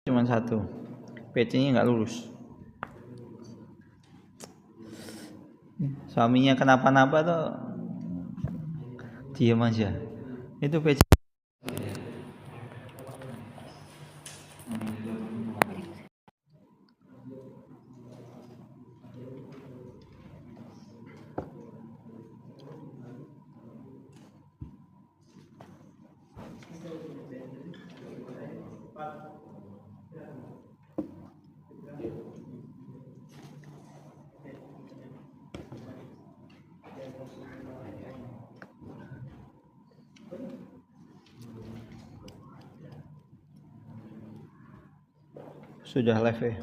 cuma satu, PC-nya nggak lurus. Suaminya kenapa-napa tuh diam aja. Itu PC. Sudah live ya?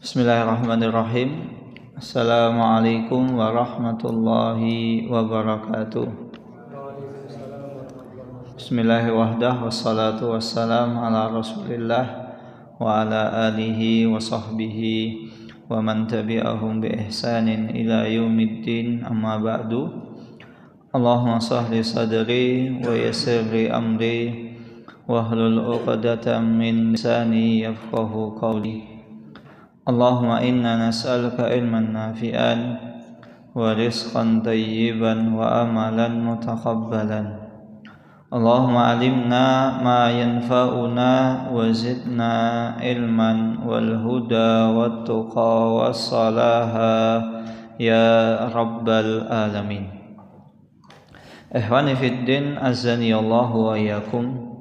Bismillahirrahmanirrahim. Assalamualaikum warahmatullahi wabarakatuh. Bismillahirrahmanirrahim. Wassalatu wassalam ala rasulillah wa ala alihi wa sahbihi wa man tabi'ahum bi ihsanin ila yaumiddin, amma ba'du. Allahumma sahli sadri wa yassir li amri wahlul 'uqdatam min lisani yafqahu qawli. Allahumma inna nas'aluka ilman nafi'an wa rizqan tayyiban wa amalan mutakabbalan. Allahumma alimna ma yanfa'una wa zidna ilman wal huda wat tuqa was salaha ya rabbal alamin. Ikhwani fid din, azani Allah wa iyyakum.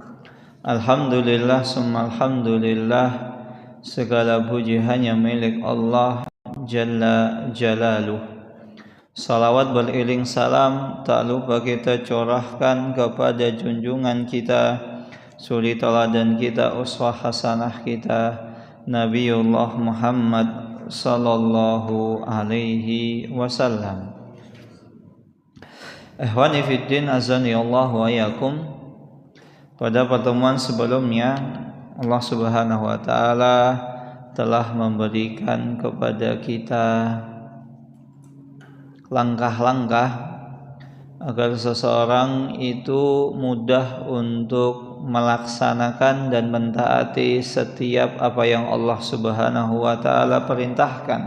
Alhamdulillah summa alhamdulillah, segala puji hanya milik Allah Jalla Jalaluh. Salawat beriring salam tak lupa kita curahkan kepada junjungan kita, suri teladan kita, uswah hasanah kita, Nabiullah Muhammad sallallahu alaihi wasallam. Ikhwani fiddin, azani Allah wa iyyakum. Pada pertemuan sebelumnya Allah Subhanahu wa taala telah memberikan kepada kita langkah-langkah agar seseorang itu mudah untuk melaksanakan dan mentaati setiap apa yang Allah Subhanahu wa taala perintahkan,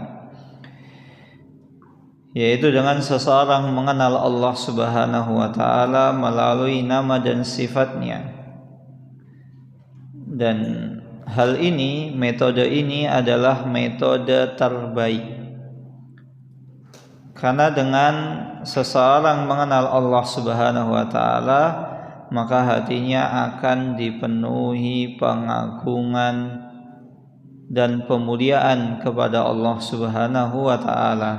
yaitu dengan seseorang mengenal Allah Subhanahu wa taala melalui nama dan sifatnya. Dan hal ini, metode ini adalah metode terbaik, karena dengan seseorang mengenal Allah Subhanahu wa taala, maka hatinya akan dipenuhi pengagungan dan pemuliaan kepada Allah Subhanahu wa taala,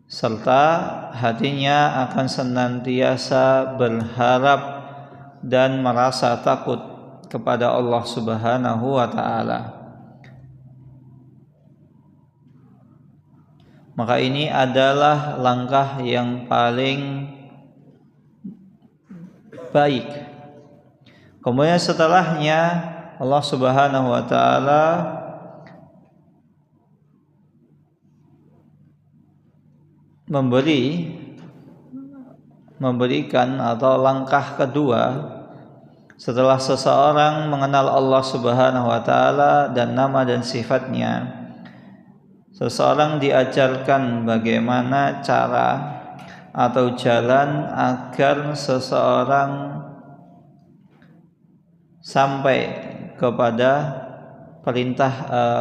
serta hatinya akan senantiasa berharap dan merasa takut kepada Allah Subhanahu wa taala. Maka ini adalah langkah yang paling baik. Kemudian setelahnya Allah Subhanahu wa taala memberikan atau langkah kedua. Setelah seseorang mengenal Allah Subhanahu wa taala dan nama dan sifatnya, seseorang diajarkan bagaimana cara atau jalan agar seseorang sampai kepada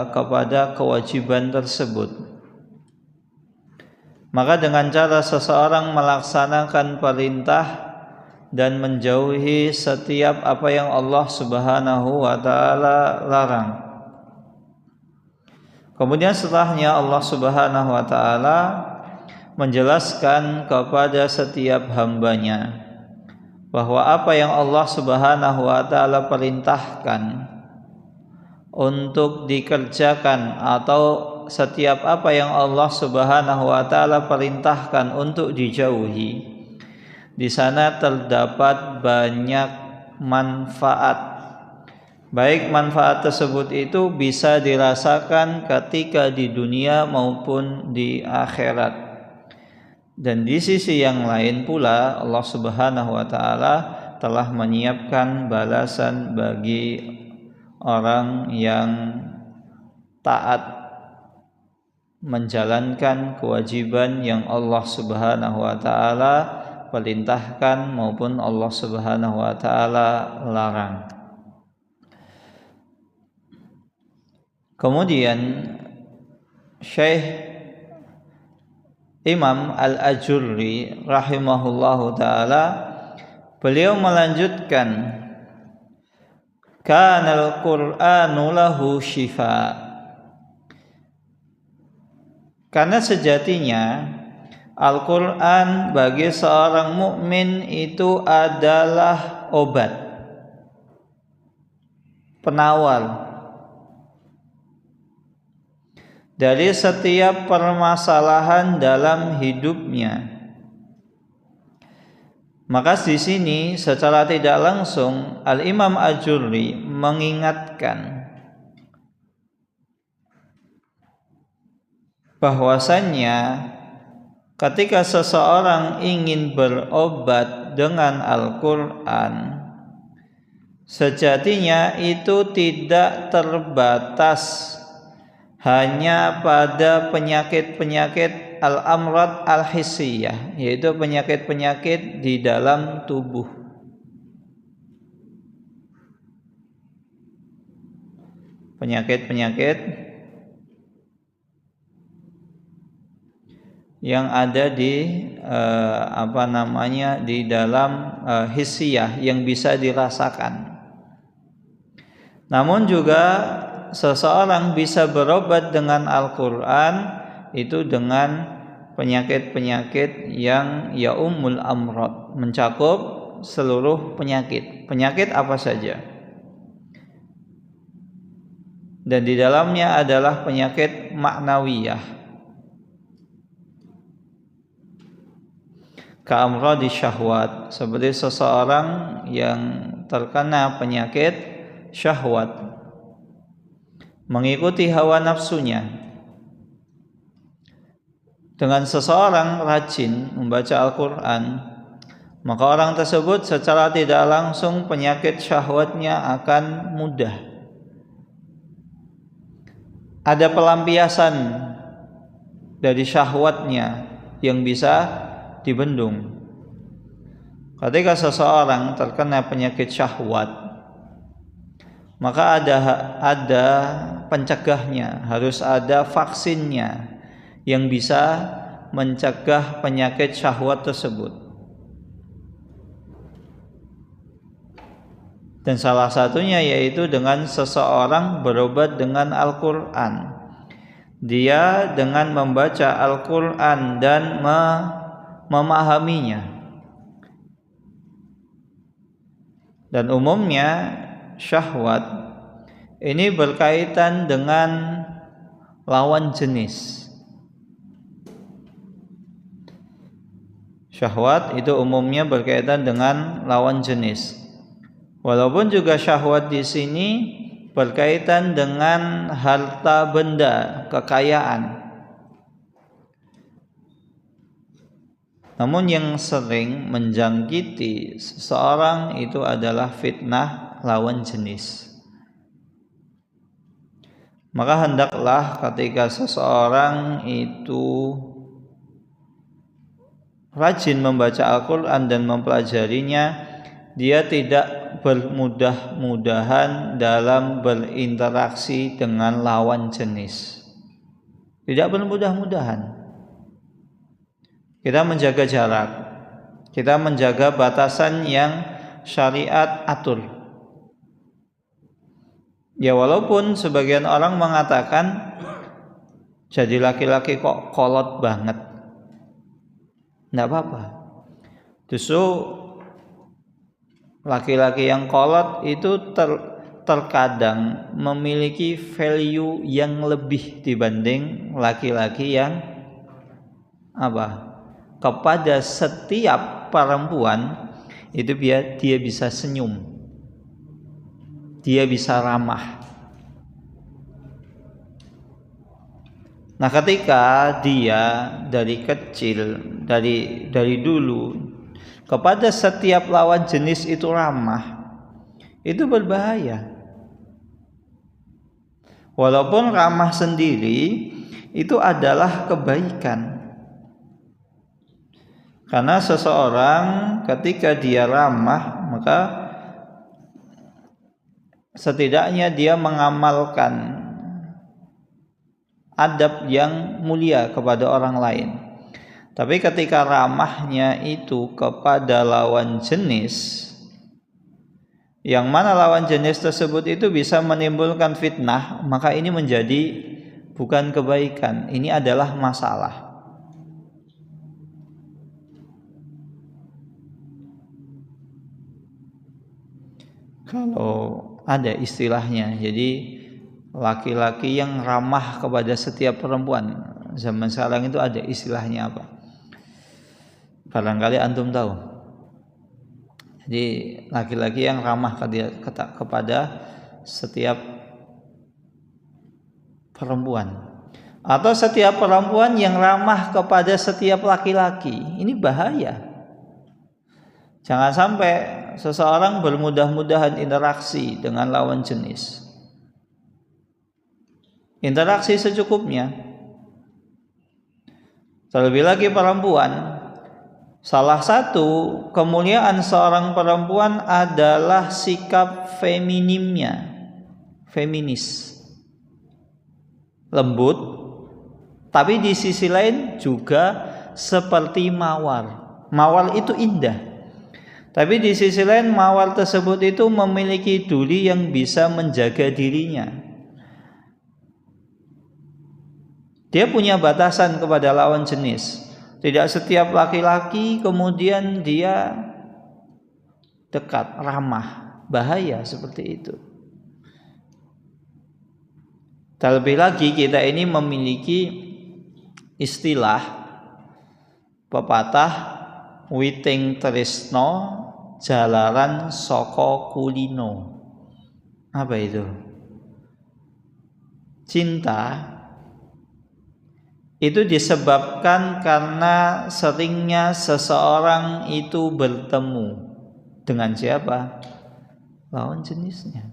kepada kewajiban tersebut. Maka dengan cara seseorang melaksanakan perintah dan menjauhi setiap apa yang Allah Subhanahu wa taala larang. Kemudian setelahnya Allah Subhanahu wa taala menjelaskan kepada setiap hambanya bahwa apa yang Allah Subhanahu wa taala perintahkan untuk dikerjakan atau setiap apa yang Allah Subhanahu wa taala perintahkan untuk dijauhi, di sana terdapat banyak manfaat. Baik manfaat tersebut itu bisa dirasakan ketika di dunia maupun di akhirat. Dan di sisi yang lain pula Allah Subhanahu wa taala telah menyiapkan balasan bagi orang yang taat menjalankan kewajiban yang Allah Subhanahu wa taala perintahkan maupun Allah Subhanahu wa taala larang. Kemudian Syekh Imam Al-Ajurri rahimahullahu taala beliau melanjutkan, kanal Qur'anu lahu syifa, karena sejatinya Al-Quran bagi seorang mukmin itu adalah obat, penawar dari setiap permasalahan dalam hidupnya. Maka di sini secara tidak langsung Al-Imam Ajurri mengingatkan bahwasannya ketika seseorang ingin berobat dengan Al-Quran, sejatinya itu tidak terbatas hanya pada penyakit-penyakit al-amrad al-hissiyah, yaitu penyakit-penyakit di dalam tubuh. Penyakit-penyakit yang ada di di dalam hissiyah yang bisa dirasakan. Namun juga seseorang bisa berobat dengan Al-Quran itu dengan penyakit-penyakit yang yaumul amrad, mencakup seluruh penyakit. Penyakit apa saja? Dan di dalamnya adalah penyakit maknawiyah, ka'amradi syahwat, seperti seseorang yang terkena penyakit syahwat, mengikuti hawa nafsunya. Dengan seseorang rajin membaca Al-Quran, maka orang tersebut secara tidak langsung penyakit syahwatnya akan mudah. Ada pelampiasan dari syahwatnya yang bisa dibendung. Ketika seseorang terkena penyakit syahwat, maka ada pencegahnya, harus ada vaksinnya yang bisa mencegah penyakit syahwat tersebut. Dan salah satunya yaitu dengan seseorang berobat dengan Al-Quran. Dia dengan membaca Al-Quran dan memahaminya. Dan umumnya syahwat ini berkaitan dengan lawan jenis. Syahwat itu umumnya berkaitan dengan lawan jenis. Walaupun juga syahwat di sini berkaitan dengan harta benda, kekayaan. Namun yang sering menjangkiti seseorang itu adalah fitnah lawan jenis. Maka hendaklah ketika seseorang itu rajin membaca Al-Quran dan mempelajarinya, dia tidak bermudah-mudahan dalam berinteraksi dengan lawan jenis. Tidak bermudah-mudahan. Kita menjaga jarak. Kita menjaga batasan yang syariat atur. Ya walaupun sebagian orang mengatakan jadi laki-laki kok kolot banget, enggak apa-apa. Justru laki-laki yang kolot itu terkadang memiliki value yang lebih dibanding laki-laki yang kepada setiap perempuan itu dia bisa senyum, dia bisa ramah. Nah, ketika dia dari kecil, dari dulu kepada setiap lawan jenis itu ramah, itu berbahaya. Walaupun ramah sendiri itu adalah kebaikan. Karena seseorang ketika dia ramah, maka setidaknya dia mengamalkan adab yang mulia kepada orang lain. Tapi ketika ramahnya itu kepada lawan jenis, yang mana lawan jenis tersebut itu bisa menimbulkan fitnah, maka ini menjadi bukan kebaikan, ini adalah masalah. Kalau ada istilahnya, jadi laki-laki yang ramah kepada setiap perempuan. Zaman sekarang itu ada istilahnya apa? Barangkali antum tahu. Jadi laki-laki yang ramah kepada setiap perempuan, atau setiap perempuan yang ramah kepada setiap laki-laki. Ini bahaya. Jangan sampai seseorang bermudah-mudahan interaksi dengan lawan jenis. Interaksi secukupnya. Terlebih lagi perempuan. Salah satu kemuliaan seorang perempuan adalah sikap feminimnya, feminis, lembut, tapi di sisi lain juga seperti mawar. Mawar itu indah, tapi di sisi lain mawar tersebut itu memiliki duri yang bisa menjaga dirinya. Dia punya batasan kepada lawan jenis. Tidak setiap laki-laki kemudian dia dekat, ramah. Bahaya seperti itu. Terlebih lagi kita ini memiliki istilah pepatah witing tresno jalaran saka kulino. Apa itu? Cinta itu disebabkan karena seringnya seseorang itu bertemu dengan siapa? Lawan jenisnya.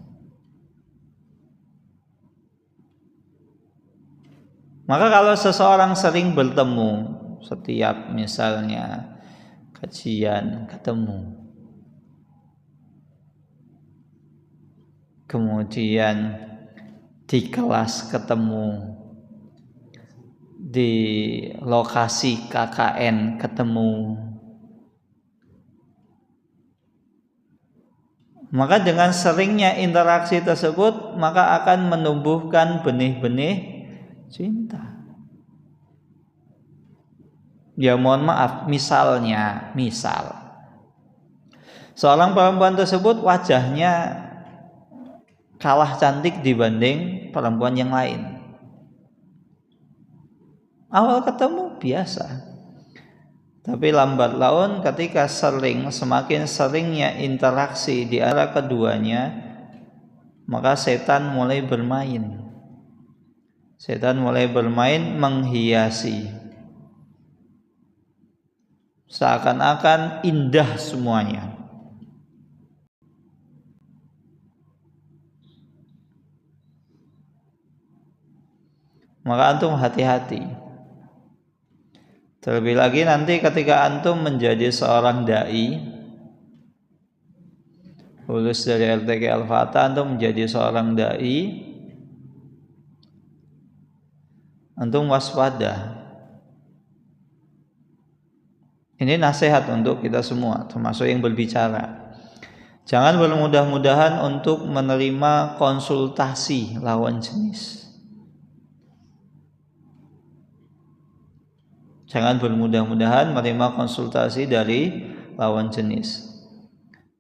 Maka kalau seseorang sering bertemu, setiap misalnya kajian ketemu, kemudian di kelas ketemu, di lokasi KKN ketemu, maka dengan seringnya interaksi tersebut maka akan menumbuhkan benih-benih cinta. Ya mohon maaf, misal seorang perempuan tersebut wajahnya kalah cantik dibanding perempuan yang lain. Awal ketemu biasa, tapi lambat laun ketika semakin seringnya interaksi di antara keduanya, maka setan mulai bermain. Setan mulai bermain menghiasi, seakan-akan indah semuanya. Maka antum hati-hati. Terlebih lagi nanti ketika antum menjadi seorang dai, lulus dari LTQ Al-Fatah, antum menjadi seorang dai, antum waspada. Ini nasihat untuk kita semua, termasuk yang berbicara. Jangan bermudah-mudahan untuk menerima konsultasi lawan jenis. Jangan bermudah-mudahan menerima konsultasi dari lawan jenis.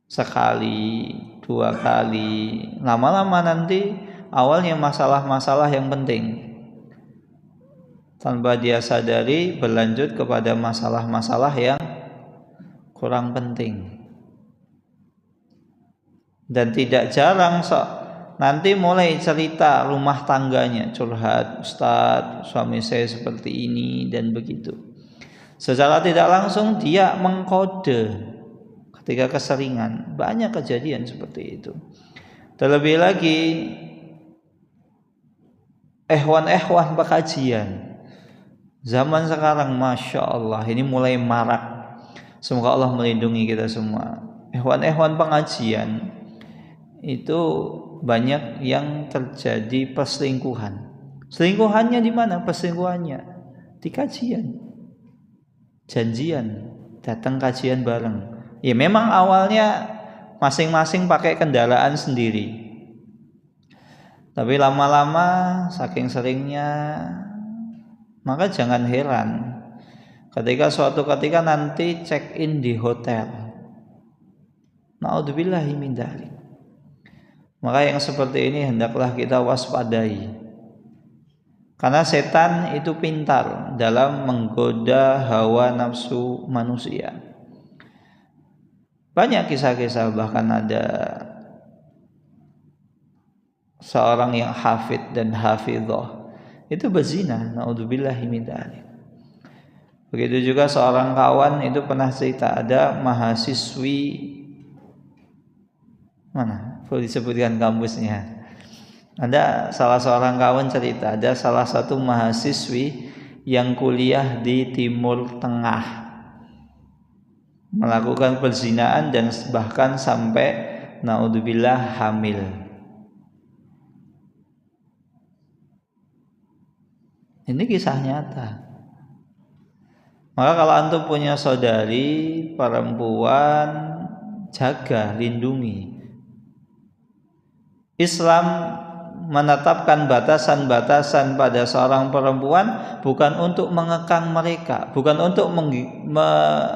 Sekali, 2 kali, lama-lama nanti awalnya masalah-masalah yang penting. Tanpa dia sadari berlanjut kepada masalah-masalah yang kurang penting. Dan tidak jarang nanti mulai cerita rumah tangganya, curhat, Ustadz, suami saya seperti ini dan begitu. Secara tidak langsung dia mengkode ketika keseringan. Banyak kejadian seperti itu. Terlebih lagi ehwan pengajian. Zaman sekarang Masya Allah ini mulai marak. Semoga Allah melindungi kita semua. Ehwan pengajian itu banyak yang terjadi perselingkuhan. Selingkuhannya di mana? Perselingkuhannya di kajian. Janjian, datang kajian bareng. Ya memang awalnya masing-masing pakai kendaraan sendiri. Tapi lama-lama saking seringnya, maka jangan heran ketika suatu ketika nanti check in di hotel. Na'udzubillahi min dzalik. Maka yang seperti ini hendaklah kita waspadai. Karena setan itu pintar dalam menggoda hawa nafsu manusia. Banyak kisah-kisah, bahkan ada seorang yang hafid dan hafidhah itu berzina, na'udzubillahi min dzalik. Begitu juga seorang kawan itu pernah cerita, ada mahasiswi, mana boleh disebutkan kampusnya. Ada salah seorang kawan cerita, ada salah satu mahasiswi yang kuliah di Timur Tengah melakukan perzinaan dan bahkan sampai naudzubillah hamil. Ini kisah nyata. Maka kalau antum punya saudari perempuan, jaga, lindungi. Islam menetapkan batasan-batasan pada seorang perempuan bukan untuk mengekang mereka, bukan untuk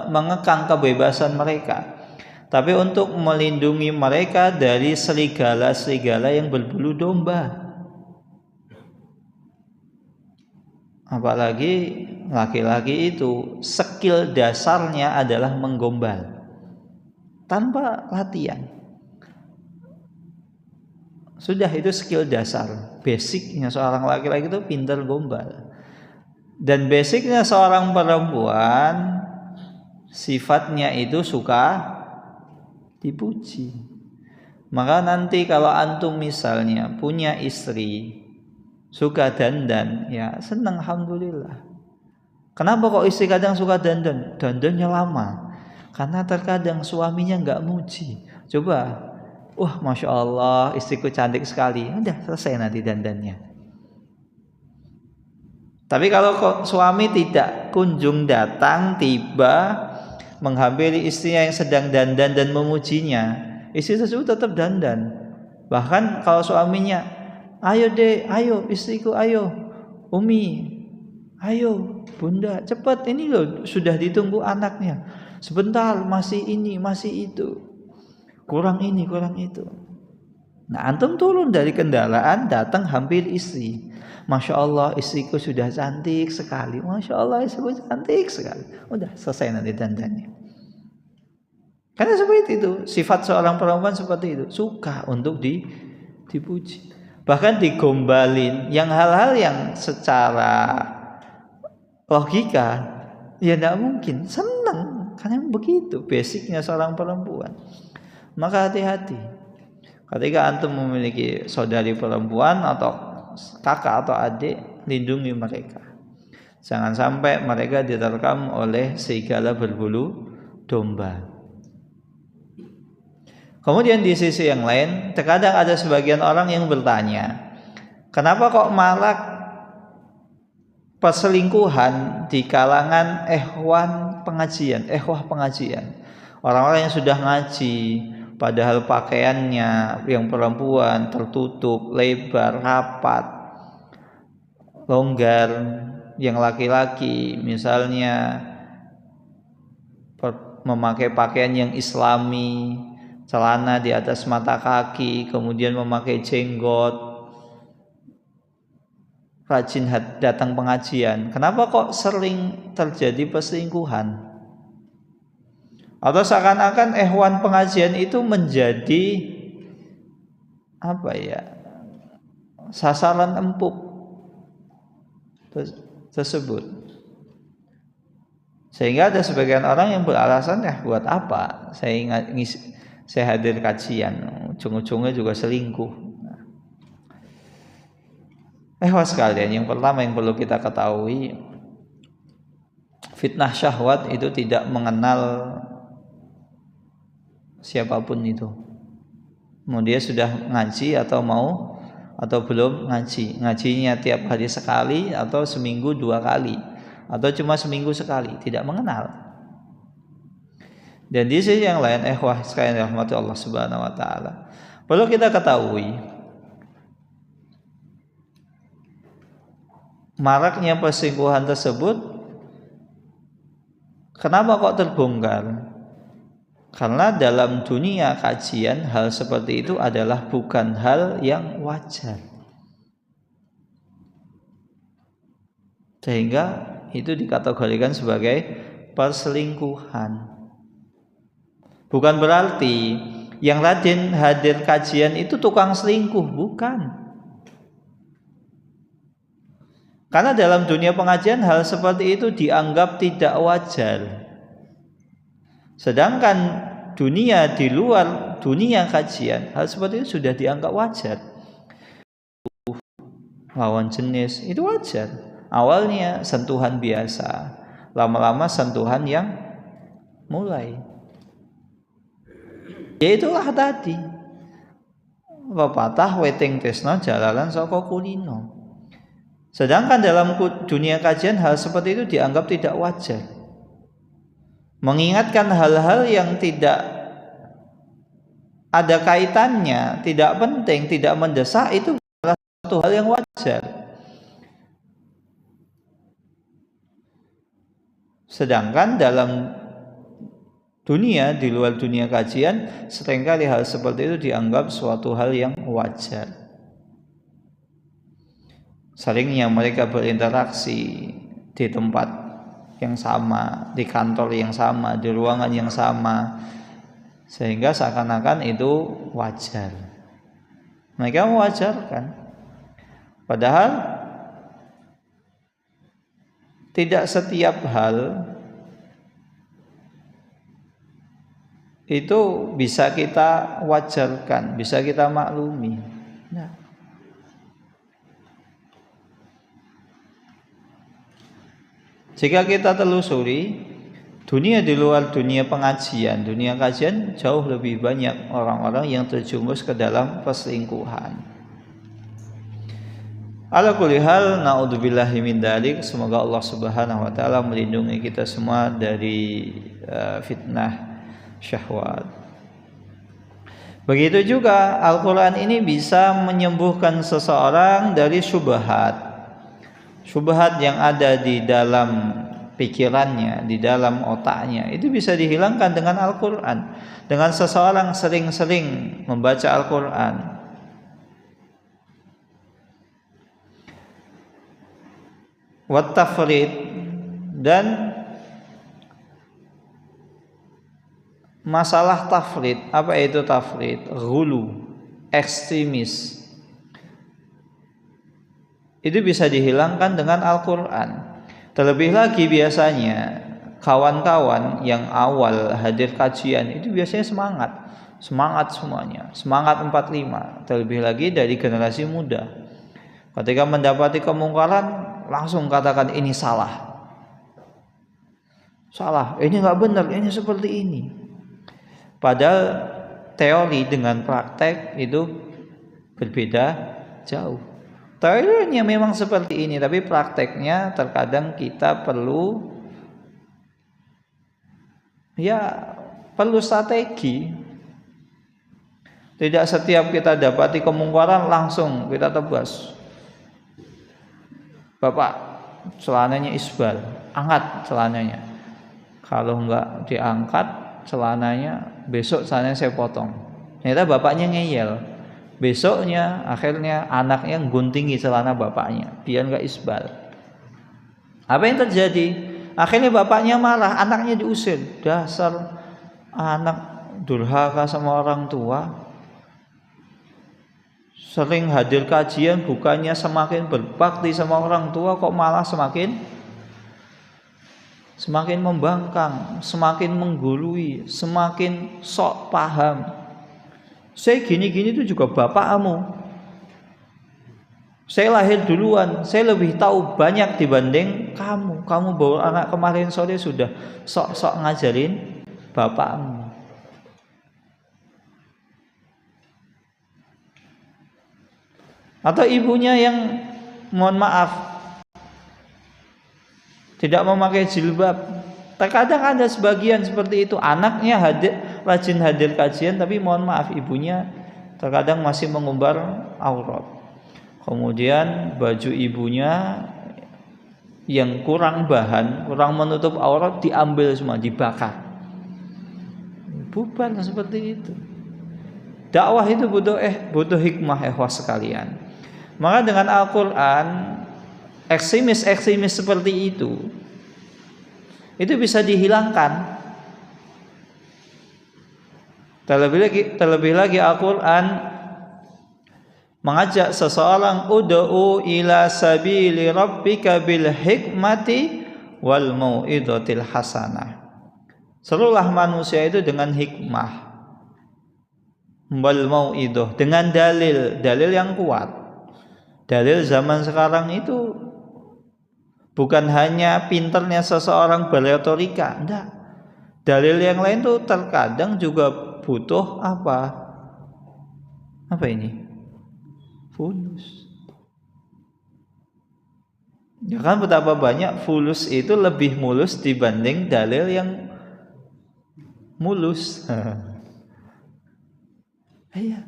mengekang kebebasan mereka, tapi untuk melindungi mereka dari serigala-serigala yang berbulu domba. Apalagi laki-laki itu skill dasarnya adalah menggombal tanpa latihan. Sudah, itu skill dasar, basicnya seorang laki-laki itu pintar gombal. Dan basicnya seorang perempuan sifatnya itu suka dipuji. Maka nanti kalau antum misalnya punya istri suka dandan, ya senang, alhamdulillah. Kenapa kok istri kadang suka dandan? Dandannya lama. Karena terkadang suaminya nggak muji. Coba, wah Masya Allah istriku cantik sekali, udah selesai nanti dandannya. Tapi kalau suami tidak kunjung datang, tiba menghampiri istrinya yang sedang dandan dan memujinya, istri tersebut tetap dandan. Bahkan kalau suaminya, ayo deh, ayo istriku, ayo Umi, ayo Bunda, cepat, ini loh sudah ditunggu anaknya, sebentar, masih ini, masih itu, kurang ini, kurang itu. Nah, antum turun dari kendaraan, datang hampir istri. Masya Allah istriku sudah cantik sekali, Masya Allah istriku cantik sekali. Udah selesai nanti dandannya. Karena seperti itu, sifat seorang perempuan seperti itu, suka untuk dipuji, bahkan digombalin. Yang hal-hal yang secara logika ya tidak mungkin, senang karena begitu basicnya seorang perempuan. Maka hati-hati ketika antum memiliki saudari perempuan atau kakak atau adik, lindungi mereka. Jangan sampai mereka diterkam oleh serigala berbulu domba. Kemudian di sisi yang lain, terkadang ada sebagian orang yang bertanya, kenapa kok marak perselingkuhan di kalangan ikhwah pengajian. Orang-orang yang sudah ngaji padahal pakaiannya yang perempuan tertutup, lebar, rapat, longgar, yang laki-laki misalnya memakai pakaian yang islami, celana di atas mata kaki, kemudian memakai jenggot, rajin datang pengajian. Kenapa kok sering terjadi perselingkuhan? Atau seakan-akan ikhwan pengajian itu menjadi sasaran empuk tersebut. Sehingga ada sebagian orang yang beralasan, buat apa saya hadir kajian, ujung-ujungnya juga selingkuh. Sekalian, yang pertama yang perlu kita ketahui, fitnah syahwat itu tidak mengenal siapapun itu. Mau dia sudah ngaji atau belum ngaji. Ngajinya tiap hari sekali atau seminggu 2 kali atau cuma seminggu sekali, tidak mengenal. Dan di sisi yang lain, sekalian rahmati Allah Subhanahu wa taala, perlu kita ketahui maraknya perselingkuhan tersebut. Kenapa kok terbongkar? Karena dalam dunia kajian hal seperti itu adalah bukan hal yang wajar, sehingga itu dikategorikan sebagai perselingkuhan. Bukan berarti yang rajin hadir kajian itu tukang selingkuh, bukan. Karena dalam dunia pengajian hal seperti itu dianggap tidak wajar. Sedangkan dunia di luar dunia kajian, hal seperti itu sudah dianggap wajar. Lawan jenis itu wajar. Awalnya sentuhan biasa, lama-lama sentuhan yang mulai. Ya itulah tadi, pepatah weting tresno jalalan saka kulino. Sedangkan dalam dunia kajian hal seperti itu dianggap tidak wajar. Mengingatkan hal-hal yang tidak ada kaitannya, tidak penting, tidak mendesak, itu adalah satu hal yang wajar. Sedangkan dalam dunia, di luar dunia kajian, seringkali hal seperti itu dianggap suatu hal yang wajar. Seringnya mereka berinteraksi di tempat yang sama, di kantor yang sama, di ruangan yang sama, sehingga seakan-akan itu wajar. Mereka mewajarkan, padahal tidak setiap hal itu bisa kita wajarkan, bisa kita maklumi. Jika kita telusuri dunia di luar dunia pengajian, dunia kajian, jauh lebih banyak orang-orang yang terjumus ke dalam perselingkuhan. Ala kulli hal, naudzubillahi min dzalik. Semoga Allah Subhanahu wa taala melindungi kita semua dari fitnah syahwat. Begitu juga Al-Qur'an ini bisa menyembuhkan seseorang dari syubhat. Syubhat yang ada di dalam pikirannya, di dalam otaknya, itu bisa dihilangkan dengan Al-Quran. Dengan seseorang sering-sering membaca Al-Quran. Wat tafrid, dan masalah tafrid. Apa itu tafrid? Ghulu, ekstremis. Itu bisa dihilangkan dengan Al-Quran. Terlebih lagi biasanya kawan-kawan yang awal hadir kajian itu biasanya semangat semuanya, semangat 45. Terlebih lagi dari generasi muda, ketika mendapati kemungkaran langsung katakan ini salah, ini nggak benar, ini seperti ini. Padahal teori dengan praktek itu berbeda jauh. Teorinya memang seperti ini, tapi prakteknya terkadang kita perlu strategi. Tidak setiap kita dapati kemungkaran langsung kita tebas. Bapak, celananya isbal, angkat celananya. Kalau enggak diangkat celananya, besok celananya saya potong. Ternyata bapaknya ngeyel. Besoknya akhirnya anaknya guntingi celana bapaknya biar enggak isbal. Apa yang terjadi? Akhirnya bapaknya marah, anaknya diusir. Dasar anak durhaka sama orang tua. Sering hadir kajian, bukannya semakin berbakti sama orang tua, kok malah semakin membangkang, semakin menggurui, semakin sok paham. Saya gini-gini itu juga bapakmu. Saya lahir duluan, saya lebih tahu banyak dibanding kamu. Kamu bawa anak kemarin sore sudah sok-sok ngajarin bapakmu. Atau ibunya yang mohon maaf tidak memakai jilbab. Terkadang ada sebagian seperti itu, anaknya rajin hadir kajian, tapi mohon maaf ibunya terkadang masih mengumbar aurat. Kemudian baju ibunya yang kurang bahan, kurang menutup aurat diambil semua, dibakar. Bukan seperti itu. Dakwah itu butuh hikmah sekalian. Maka dengan Al-Quran, ekstremis seperti itu bisa dihilangkan. Terlebih lagi Al-Quran mengajak seseorang ud'u ila sabili rabbika bil hikmati wal mau'izatil hasanah. Seluruhlah manusia itu dengan hikmah, wal mau'izah, dengan dalil yang kuat. Dalil zaman sekarang itu bukan hanya pinternya seseorang berretorika, enggak. Dalil yang lain tuh terkadang juga butuh apa? Apa ini? Fulus. Ya kan betapa banyak fulus itu lebih mulus dibanding dalil yang mulus. Iya.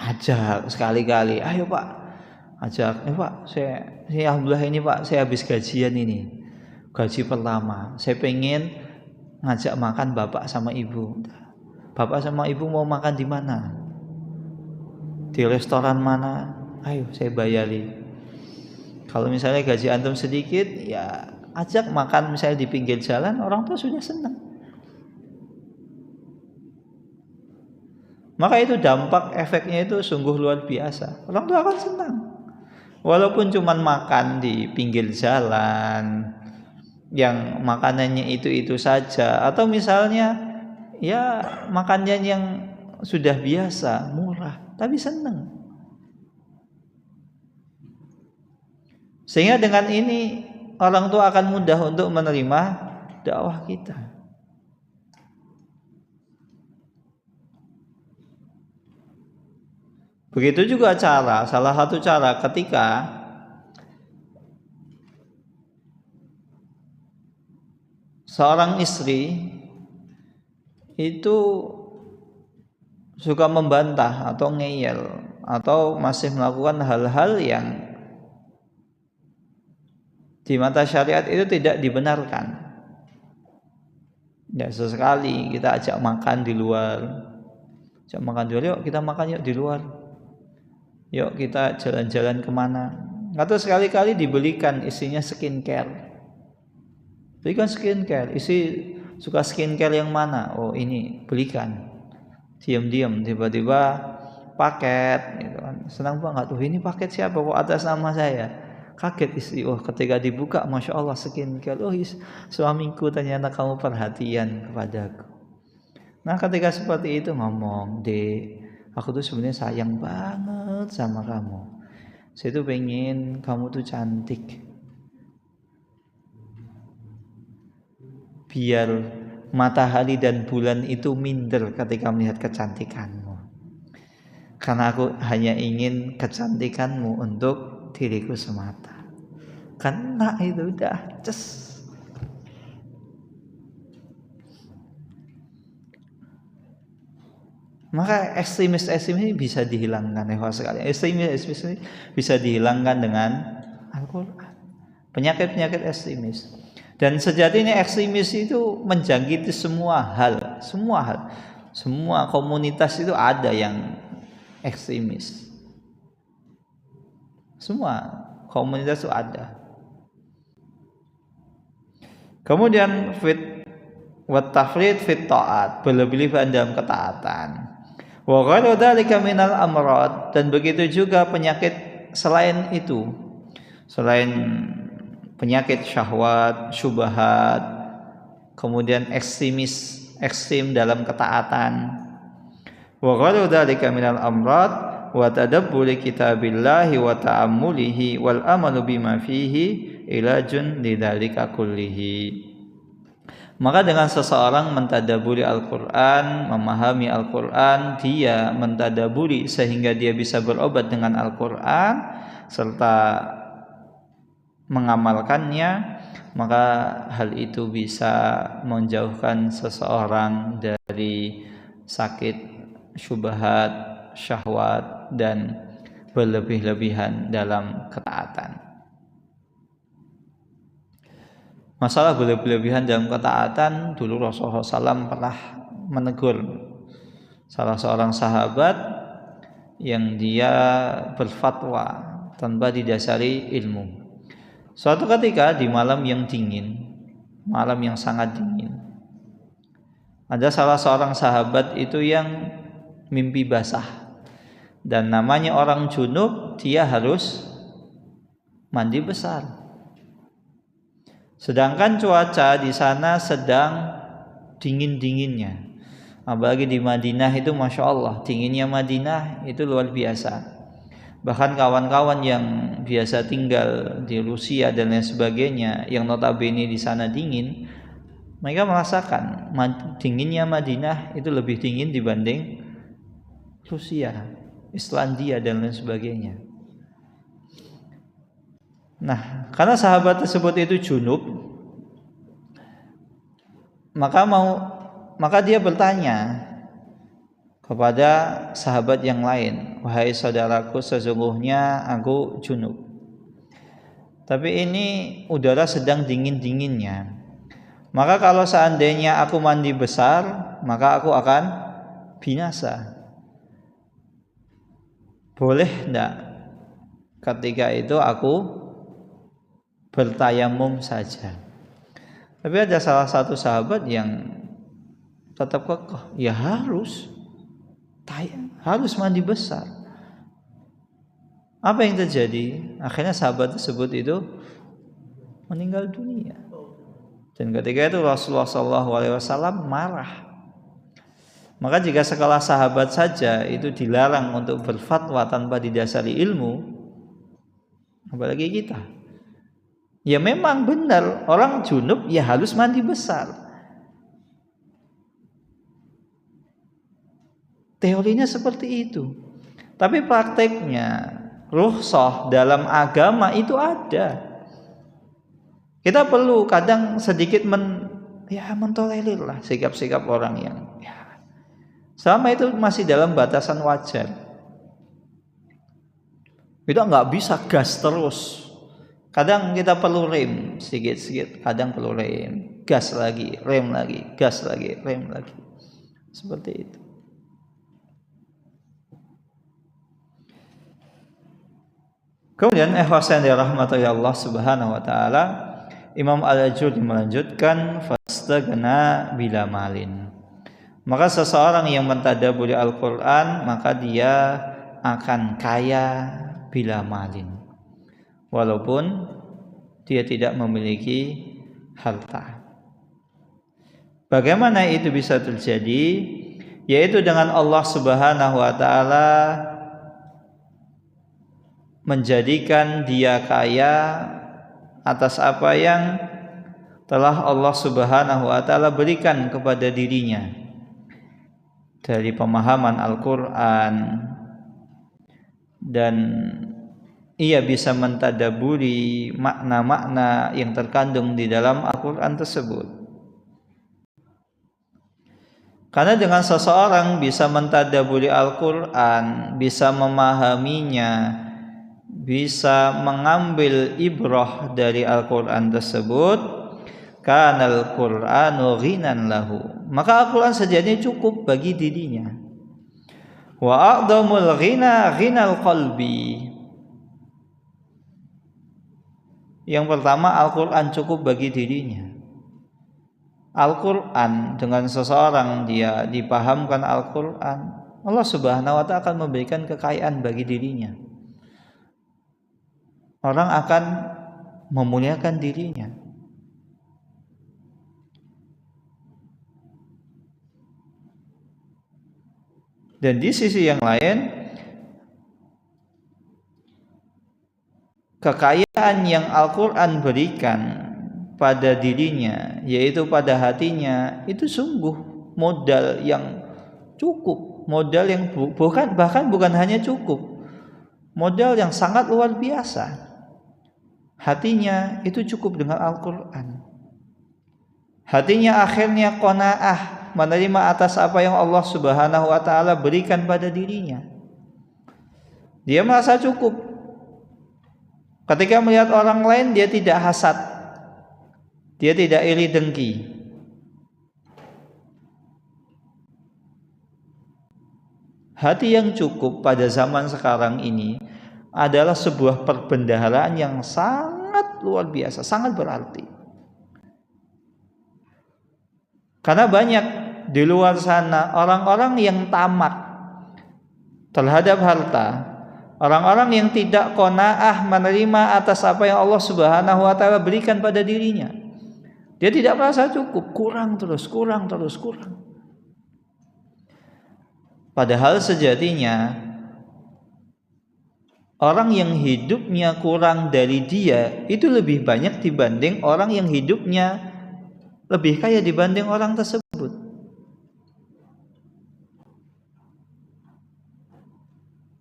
Ajak sekali-kali, ayo Pak, ajak, Pak, saya alhamdulillah ini Pak, saya habis gajian ini, gaji pertama, saya pengen ngajak makan Bapak sama Ibu. Bapak sama Ibu mau makan di mana? Di restoran mana? Ayo saya bayari. Kalau misalnya gaji antum sedikit, ya ajak makan misalnya di pinggir jalan, orang tua sudah senang. Maka itu dampak efeknya itu sungguh luar biasa. Orang tua akan senang. Walaupun cuma makan di pinggir jalan, yang makanannya itu saja, atau misalnya ya makannya yang sudah biasa, murah, tapi senang. Sehingga dengan ini orang tua akan mudah untuk menerima dakwah kita. Begitu juga salah satu cara ketika seorang istri itu suka membantah atau ngeyel atau masih melakukan hal-hal yang di mata syariat itu tidak dibenarkan. Ya sesekali kita ajak makan di luar. Yuk kita makan yuk di luar. Yuk kita jalan-jalan kemana. Atau sekali-kali dibelikan isinya skincare. Belikan skincare. Isi suka skincare yang mana? Oh ini belikan. Diam-diam tiba-tiba paket gitu kan. Senang banget. Oh ini paket siapa kok atas nama saya? Kaget istri. Oh ketika dibuka Masya Allah skincare. Oh suamiku ternyata kamu perhatian kepadaku. Nah ketika seperti itu ngomong, Dek, aku tuh sebenarnya sayang banget sama kamu. Saya tuh pengen kamu tuh cantik. Biar matahari dan bulan itu minder ketika melihat kecantikanmu. karena aku hanya ingin kecantikanmu untuk diriku semata. Kena itu udah ces. Maka ekstremis ini bisa dihilangkan sekali. Ekstremis ini bisa dihilangkan dengan Al-Quran. Penyakit ekstremis. Dan sejatinya ekstremis itu menjangkiti semua hal. Semua komunitas itu ada yang ekstremis. Semua komunitas itu ada. Kemudian tafrid fit ta'at, berlebihan dalam ketaatan. Wa ghairu dzalika minal amrad, dan begitu juga penyakit selain itu. Selain penyakit syahwat, syubhat, kemudian ekstrim dalam ketaatan. Wa ghairu dzalika minal amrad wa tadabburi kitabillahi wa ta'ammulihi wal amalu bima fihi ilajun lidzalika kullihi. Maka dengan seseorang mentadaburi Al-Quran, memahami Al-Quran, dia mentadaburi sehingga dia bisa berobat dengan Al-Quran serta mengamalkannya, maka hal itu bisa menjauhkan seseorang dari sakit syubhat, syahwat, dan berlebih-lebihan dalam ketaatan. Masalah berlebihan dalam ketaatan, dulu Rasulullah SAW pernah menegur salah seorang sahabat yang dia berfatwa tanpa didasari ilmu. Suatu ketika di malam yang dingin, malam yang sangat dingin, ada salah seorang sahabat itu yang mimpi basah, dan namanya orang junub, dia harus mandi besar. Sedangkan cuaca di sana sedang dingin-dinginnya. Apalagi di Madinah itu Masya Allah, dinginnya Madinah itu luar biasa. Bahkan kawan-kawan yang biasa tinggal di Rusia dan lain sebagainya, yang notabene di sana dingin, mereka merasakan dinginnya Madinah itu lebih dingin dibanding Rusia, Islandia dan lain sebagainya. Nah, karena sahabat tersebut itu junub, maka dia bertanya kepada sahabat yang lain, "Wahai saudaraku, sesungguhnya aku junub. Tapi ini udara sedang dingin-dinginnya. Maka kalau seandainya aku mandi besar, maka aku akan binasa. Boleh enggak ketika itu aku bertayamum saja?" Tapi ada salah satu sahabat yang tetap kekeh, ya harus mandi besar. Apa yang terjadi? Akhirnya sahabat tersebut itu meninggal dunia. Dan ketika itu Rasulullah SAW marah. Maka jika sekelas sahabat saja itu dilarang untuk berfatwa tanpa didasari ilmu, apalagi kita. Ya memang benar, orang junub ya harus mandi besar. Teorinya seperti itu. Tapi prakteknya, rukhsah dalam agama itu ada. Kita perlu kadang sedikit mentolerir lah sikap-sikap orang yang selama itu masih dalam batasan wajar. Kita nggak bisa gas terus. Kadang kita perlu rem sedikit-sedikit, kadang perlu rem, gas lagi, rem lagi, gas lagi, rem lagi. Seperti itu. Kemudian ikhwas yang dirahmati Allah Subhanahu wa taala, Imam Al-Ajuri melanjutkan fastagna bila malin. Maka seseorang yang mentadaburi Al-Qur'an, maka dia akan kaya bila malin. Walaupun dia tidak memiliki harta. Bagaimana itu bisa terjadi? Yaitu dengan Allah Subhanahu wa taala menjadikan dia kaya atas apa yang telah Allah Subhanahu wa taala berikan kepada dirinya dari pemahaman Al-Qur'an, dan ia bisa mentadaburi makna-makna yang terkandung di dalam Al-Quran tersebut. Karena dengan seseorang bisa mentadaburi Al-Quran, bisa memahaminya, bisa mengambil ibrah dari Al-Quran tersebut, kanal Qur'anu ghinan lahu, maka Al-Quran sejatinya cukup bagi dirinya. Wa a'dhamul ghina ghinal qalbi. Yang pertama, Al-Quran cukup bagi dirinya. Al-Quran, dengan seseorang dia dipahamkan Al-Quran, Allah Subhanahu wa ta'ala akan memberikan kekayaan bagi dirinya. Orang akan memuliakan dirinya. Dan di sisi yang lain, kekayaan yang Al-Quran berikan pada dirinya, yaitu pada hatinya, itu sungguh modal yang cukup, modal yang bahkan bukan hanya cukup, modal yang sangat luar biasa. Hatinya itu cukup dengan Al-Quran. Hatinya akhirnya qanaah, menerima atas apa yang Allah Subhanahu wa ta'ala berikan pada dirinya. Dia merasa cukup. Ketika melihat orang lain, dia tidak hasad, dia tidak iri dengki. Hati yang cukup pada zaman sekarang ini adalah sebuah perbendaharaan yang sangat luar biasa, sangat berarti. Karena banyak di luar sana orang-orang yang tamak terhadap harta, orang-orang yang tidak qanaah menerima atas apa yang Allah Subhanahu wa ta'ala berikan pada dirinya. Dia tidak merasa cukup, kurang terus. Padahal sejatinya orang yang hidupnya kurang dari dia itu lebih banyak dibanding orang yang hidupnya lebih kaya dibanding orang tersebut.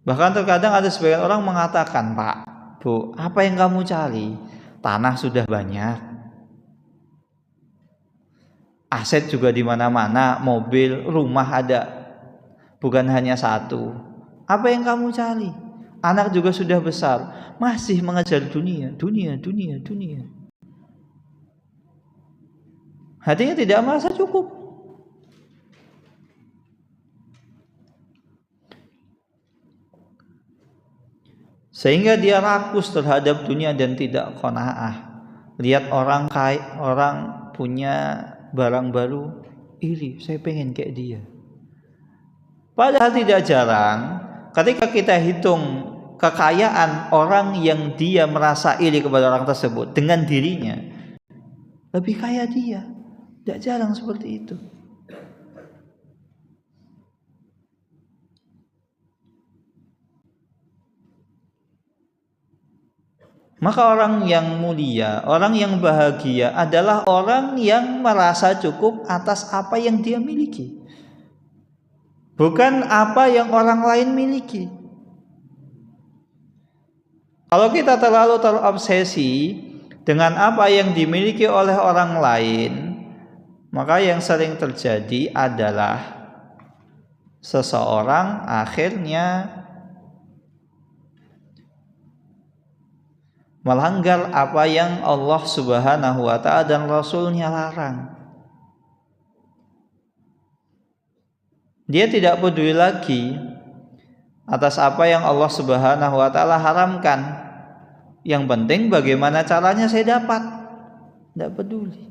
Bahkan terkadang ada sebagian orang mengatakan, "Pak, Bu, apa yang kamu cari? Tanah sudah banyak, aset juga di mana-mana, mobil, rumah ada, bukan hanya satu. Apa yang kamu cari? Anak juga sudah besar, masih mengejar dunia. Hatinya tidak merasa cukup. Sehingga dia rakus terhadap dunia dan tidak qanaah. Lihat orang kaya, orang punya barang baru, iri, saya pengen kayak dia. Padahal tidak jarang ketika kita hitung kekayaan orang yang dia merasa iri kepada orang tersebut dengan dirinya, lebih kaya dia. Tidak jarang seperti itu. Maka orang yang mulia, orang yang bahagia adalah orang yang merasa cukup atas apa yang dia miliki, bukan apa yang orang lain miliki. Kalau kita terlalu terobsesi dengan apa yang dimiliki oleh orang lain, maka yang sering terjadi adalah seseorang akhirnya melanggar apa yang Allah Subhanahu wa ta'ala dan Rasulnya larang. Dia tidak peduli lagi atas apa yang Allah Subhanahu wa ta'ala haramkan. Yang penting bagaimana caranya saya dapat. Tidak peduli.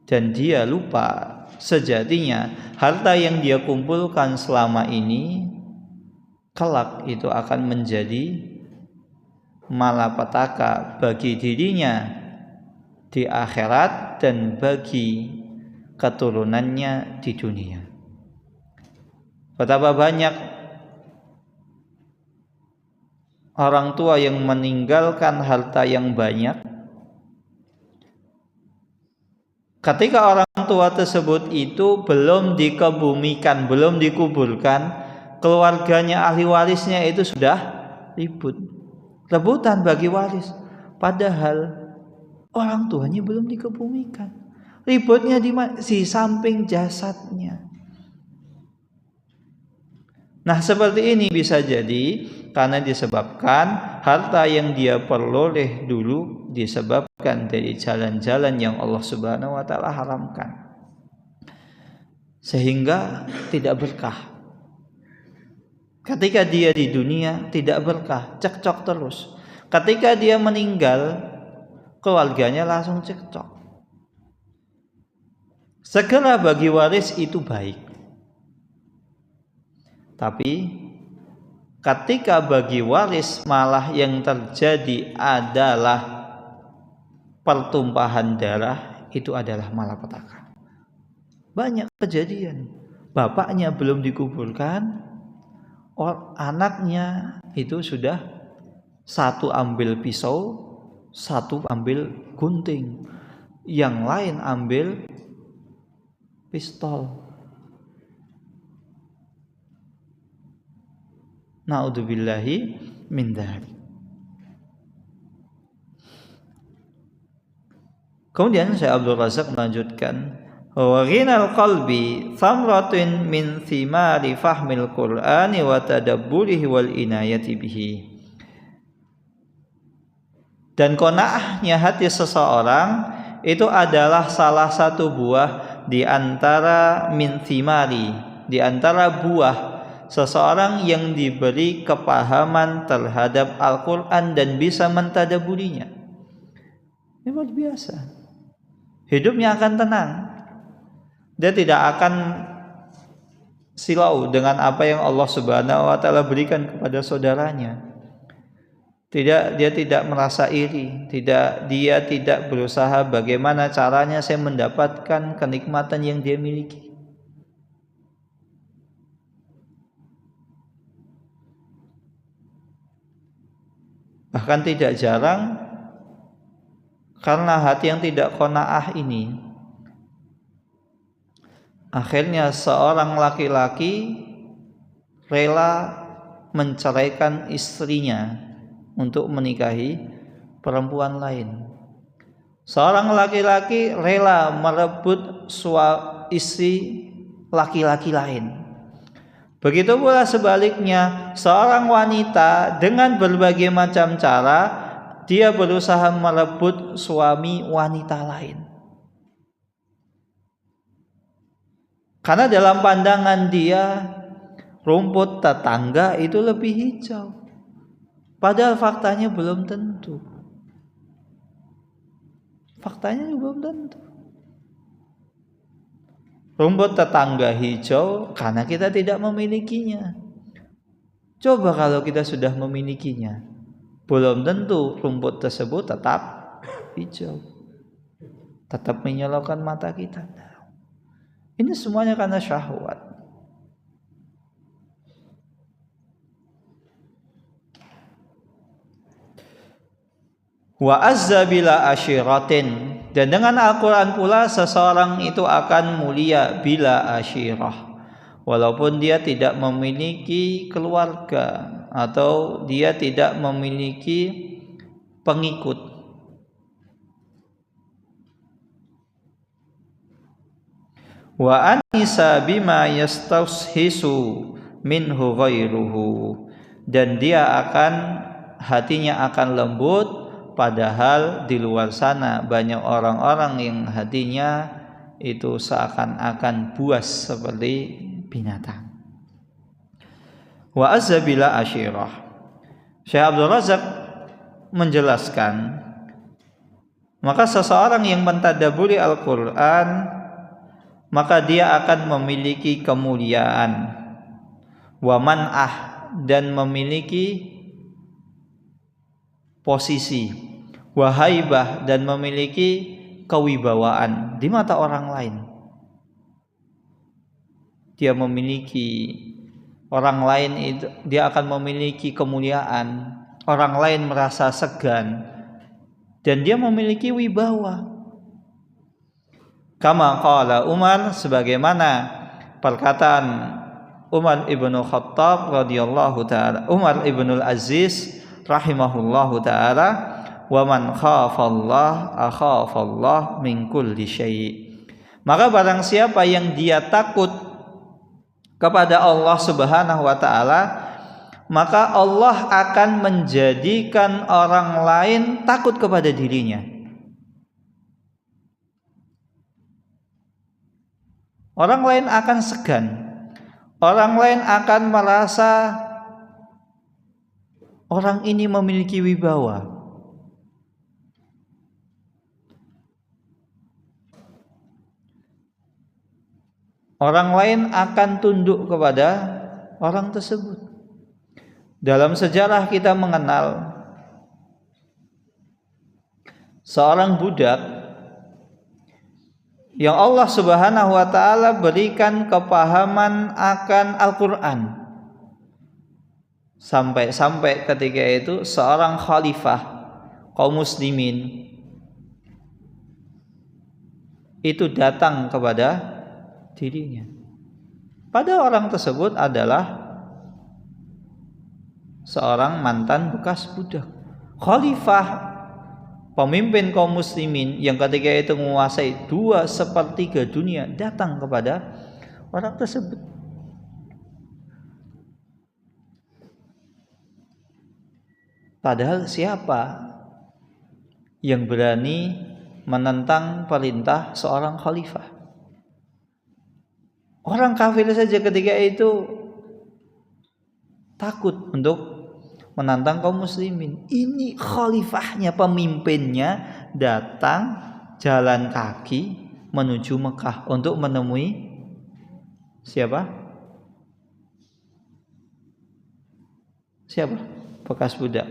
Dan dia lupa sejatinya harta yang dia kumpulkan selama ini kelak itu akan menjadi malapetaka bagi dirinya di akhirat dan bagi keturunannya di dunia. Betapa banyak orang tua yang meninggalkan harta yang banyak, ketika orang tua tersebut itu belum dikebumikan, belum dikuburkan, keluarganya, ahli warisnya itu sudah ribut, rebutan bagi waris, padahal orang tuanya belum dikebumikan. Ributnya di samping jasadnya. Nah, seperti ini bisa jadi karena disebabkan harta yang dia peroleh dulu disebabkan dari jalan-jalan yang Allah Subhanahu wa taala haramkan, sehingga tidak berkah. Ketika dia di dunia tidak berkah, cekcok terus. Ketika dia meninggal, keluarganya langsung cekcok. Segera bagi waris itu baik. Tapi ketika bagi waris malah yang terjadi adalah pertumpahan darah, itu adalah malapetaka. Banyak kejadian, bapaknya belum dikuburkan, anaknya itu sudah satu ambil pisau, satu ambil gunting, yang lain ambil pistol. Na'udzubillahi min dzalik. Kemudian Syekh Abdul Razak melanjutkan, wa ghinal qalbi thamratun min thimari fahmil Qur'ani wa tadabburihi wal inayati bihi. Dan qanaahnya hati seseorang itu adalah salah satu buah di antara min thimari, di antara buah seseorang yang diberi kepahaman terhadap Al-Quran dan bisa mentadaburinya. Ini luar biasa. Hidupnya akan tenang. Dia tidak akan silau dengan apa yang Allah Subhanahu wa taala berikan kepada saudaranya. Dia tidak merasa iri, dia tidak berusaha bagaimana caranya saya mendapatkan kenikmatan yang dia miliki. Bahkan tidak jarang karena hati yang tidak qanaah ini, akhirnya seorang laki-laki rela menceraikan istrinya untuk menikahi perempuan lain. Seorang laki-laki rela merebut istri laki-laki lain. Begitu pula sebaliknya, seorang wanita dengan berbagai macam cara dia berusaha merebut suami wanita lain. Karena dalam pandangan dia rumput tetangga itu lebih hijau. Padahal faktanya belum tentu. Faktanya belum tentu. Rumput tetangga hijau karena kita tidak memilikinya. Coba kalau kita sudah memilikinya, belum tentu rumput tersebut tetap hijau, tetap menyilaukan mata kita. Ini semuanya karena syahwat. Wa azza bila asyiratin. Dan dengan Al-Quran pula seseorang itu akan mulia bila asyirah, walaupun dia tidak memiliki keluarga atau dia tidak memiliki pengikut. Wa anisa bima yastawshisu minhu ghairuhu. Dan dia hatinya akan lembut, padahal di luar sana banyak orang-orang yang hatinya itu seakan-akan buas seperti binatang. Wa azza bila asyirah. Syekh Abdul Razak menjelaskan, maka seseorang yang mentadaburi Al-Quran, maka dia akan memiliki kemuliaan, wa man'ah, dan memiliki posisi, wahaibah, dan memiliki kewibawaan di mata orang lain. Dia memiliki orang lain itu, dia akan memiliki kemuliaan, orang lain merasa segan, dan dia memiliki wibawa. Kama qala Umar, sebagaimana perkataan Umar ibnu Khattab radhiyallahu taala, Umar ibnul Aziz rahimahullahu taala, wa man khafallah akhafallah min kulli syai'. Maka barang siapa yang dia takut kepada Allah Subhanahu wa taala, maka Allah akan menjadikan orang lain takut kepada dirinya. Orang lain akan segan. Orang lain akan merasa orang ini memiliki wibawa. Orang lain akan tunduk kepada orang tersebut. Dalam sejarah kita mengenal seorang budak yang Allah Subhanahu wa taala berikan kepahaman akan Al-Qur'an. Sampai ketika itu seorang khalifah kaum muslimin itu datang kepada dirinya. Pada orang tersebut adalah seorang mantan bekas budak. Khalifah, pemimpin kaum muslimin yang ketika itu menguasai 2/3 dunia, datang kepada orang tersebut. Padahal siapa yang berani menentang perintah seorang khalifah? Orang kafir saja ketika itu takut untuk menantang kaum muslimin. Ini khalifahnya, pemimpinnya datang jalan kaki menuju Mekah untuk menemui siapa? Siapa? Bekas budak.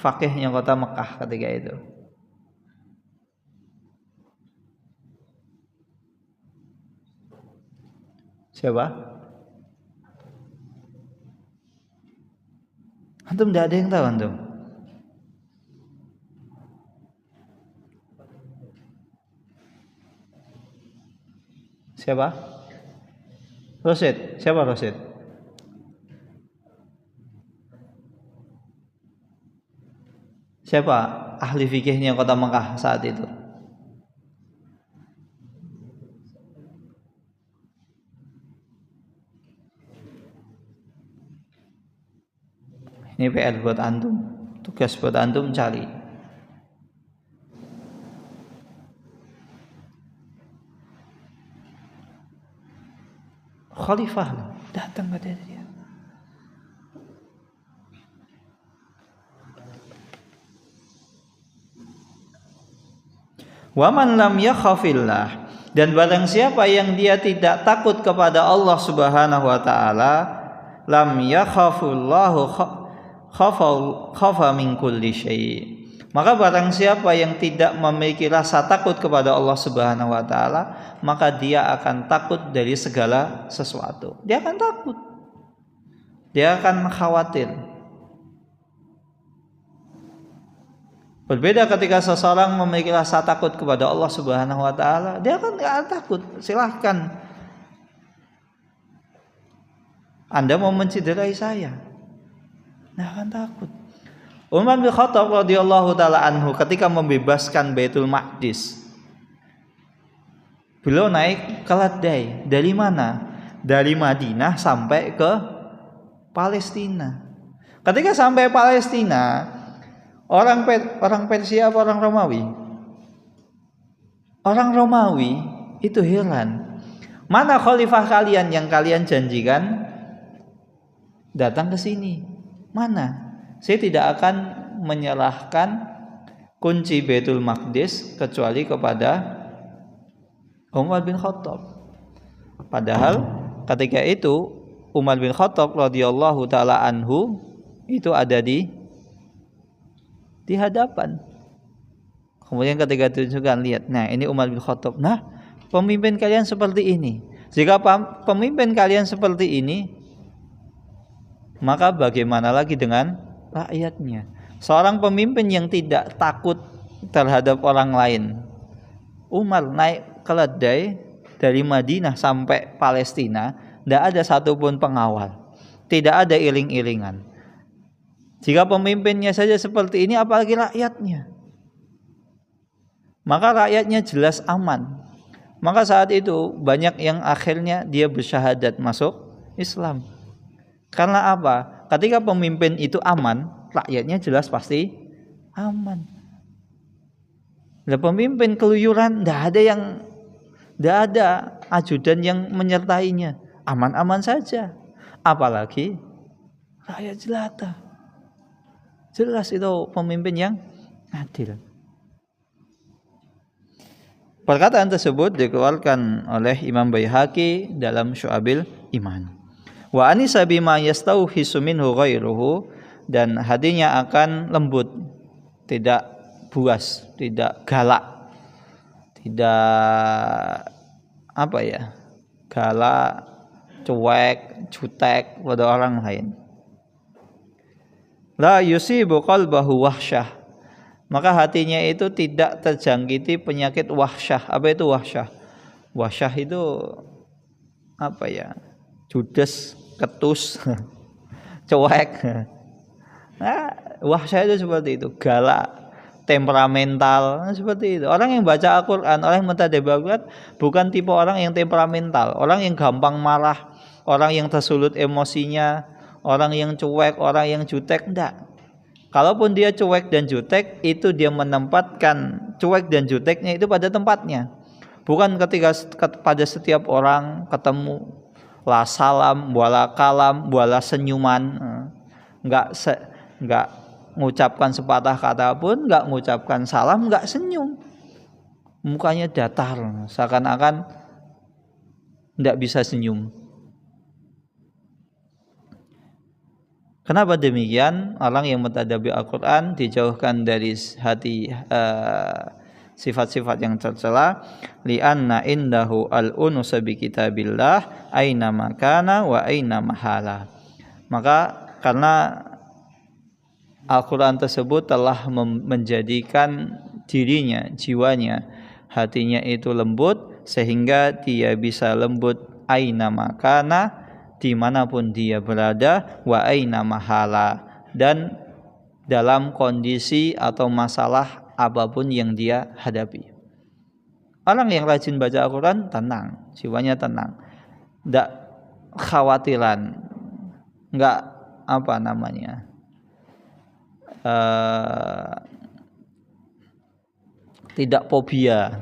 Fakihnya kota Mekah ketika itu. Siapa? Antum tidak ada yang tahu antum? Siapa? Rosid. Siapa Rosid? Siapa ahli fikihnya kota Mekah saat itu? Ini PR buat antum, tugas buat antum cari. Khalifah datang ke dia. Wa man lam yakhafillah, dan barang siapa yang dia tidak takut kepada Allah Subhanahu wa taala, lam yakhafullahu khafa min kulli syai'. Maka barang siapa yang tidak memiliki rasa takut kepada Allah Subhanahu wa taala, maka dia akan takut dari segala sesuatu. Dia akan takut. Dia akan khawatir. Berbeda ketika seseorang memiliki rasa takut kepada Allah Subhanahu wa taala, dia akan enggak takut. Silahkan Anda mau menciderai saya, nggak akan takut. Umar bin Khattab radhiyallahu taala anhu ketika membebaskan Baitul Maqdis, beliau naik keledai. Dari mana? Dari Madinah sampai ke Palestina. Ketika sampai Palestina, orang Persia apa orang Romawi? Orang Romawi itu heran. Mana khalifah kalian yang kalian janjikan datang ke sini? Mana? Saya tidak akan menyerahkan kunci Baitul Maqdis kecuali kepada Umar bin Khattab. Padahal ketika itu Umar bin Khattab radhiyallahu taala anhu itu ada di hadapan. Kemudian ketika ditunjukkan, lihat, nah ini Umar bin Khattab. Nah, pemimpin kalian seperti ini. Jika pemimpin kalian seperti ini, maka bagaimana lagi dengan rakyatnya? Seorang pemimpin yang tidak takut terhadap orang lain. Umar naik keledai dari Madinah sampai Palestina, tidak ada satupun pengawal, tidak ada iling-ilingan. Jika pemimpinnya saja seperti ini, apalagi rakyatnya. Maka rakyatnya jelas aman. Maka saat itu banyak yang akhirnya dia bersyahadat masuk Islam. Karena apa? Ketika pemimpin itu aman, rakyatnya jelas pasti aman. Nah, pemimpin keluyuran, tidak ada ajudan yang menyertainya, aman-aman saja. Apalagi rakyat jelata. Jelas itu pemimpin yang adil. Perkataan tersebut dikeluarkan oleh Imam Baihaqi dalam Syu'abil Iman. Wa anisa bima yastauhisu minhu ghairuhu, dan hatinya akan lembut, tidak buas, tidak galak, tidak galak, cuek, jutek pada orang lain. La yusibu qalbahu wahsyah, maka hatinya itu tidak terjangkiti penyakit wahsyah. Apa itu wahsyah? Wahsyah itu judes, ketus, cuek. Nah, wahsyah itu seperti itu, galak, temperamental, seperti itu. Orang yang baca Al-Quran, orang yang mentadabbur Al-Quran bukan tipe orang yang temperamental, orang yang gampang marah, orang yang tersulut emosinya, orang yang cuek, orang yang jutek, enggak. Kalaupun dia cuek dan jutek, itu dia menempatkan cuek dan juteknya itu pada tempatnya. Bukan ketika pada setiap orang ketemu la salam, wala kalam, wala senyuman, enggak mengucapkan sepatah kata pun, enggak mengucapkan salam, enggak senyum. Mukanya datar, seakan-akan enggak bisa senyum. Kenapa demikian? Orang yang mentadabbur Al-Quran dijauhkan dari hati sifat-sifat yang tercela. Li'anna indahu al-unusa bi kitabillah aina makana wa aina mahala. Maka karena Al-Quran tersebut telah menjadikan dirinya, jiwanya, hatinya itu lembut, sehingga dia bisa lembut aina makana, dimanapun dia berada, wa aina mahala, dan dalam kondisi atau masalah apapun yang dia hadapi. Orang yang rajin baca Al-Quran tenang, jiwanya tenang, tidak khawatiran, enggak tidak fobia,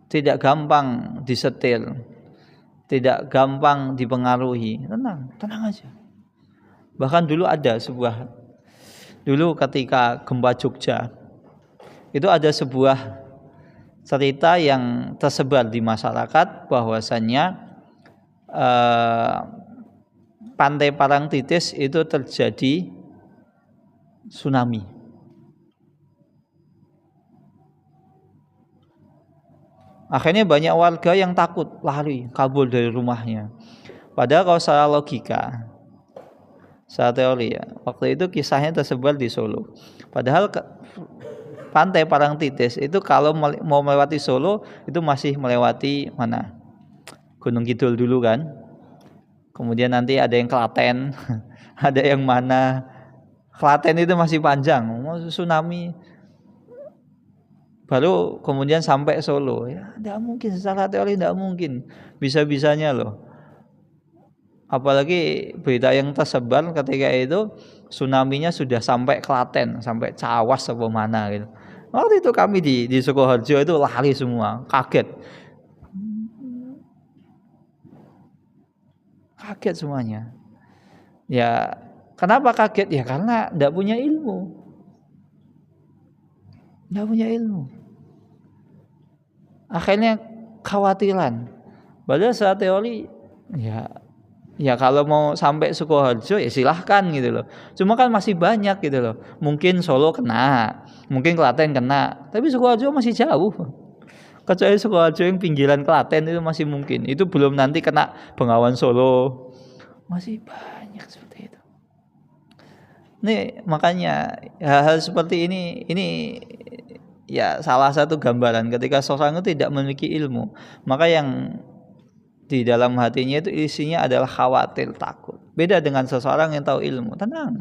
tidak gampang disetir, tidak gampang dipengaruhi. Tenang aja. Bahkan dulu ketika gempa Jogja, itu ada sebuah cerita yang tersebar di masyarakat bahwasannya pantai Parangtritis itu terjadi tsunami. Akhirnya banyak warga yang takut, lari, kabur dari rumahnya. Padahal kalau secara logika, secara teori ya, waktu itu kisahnya tersebar di Solo. Padahal pantai Parangtritis itu kalau mau melewati Solo itu masih melewati mana? Gunung Kidul dulu kan. Kemudian nanti ada yang Klaten, ada yang mana. Klaten itu masih panjang, mau tsunami. Baru kemudian sampai Solo. Ya, tidak mungkin, secara teori tidak mungkin. Bisa-bisanya loh. Apalagi berita yang tersebar ketika itu tsunami-nya sudah sampai Klaten, sampai Cawas apa mana gitu. Waktu itu kami di Sukoharjo itu lari semua, kaget. Kaget semuanya. Ya, kenapa kaget? Ya karena tidak punya ilmu. Tidak punya ilmu. Akhirnya khawatiran. Padahal secara teori ya kalau mau sampai Sukoharjo ya silahkan gitu loh. Cuma kan masih banyak gitu loh. Mungkin Solo kena, mungkin Klaten kena, tapi Sukoharjo masih jauh. Kecuali Sukoharjo yang pinggiran Klaten itu masih mungkin. Itu belum nanti kena Bengawan Solo. Masih banyak seperti itu. Nih makanya hal-hal seperti ini ya salah satu gambaran ketika seseorang itu tidak memiliki ilmu, maka yang di dalam hatinya itu isinya adalah khawatir, takut. Beda dengan seseorang yang tahu ilmu, tenang,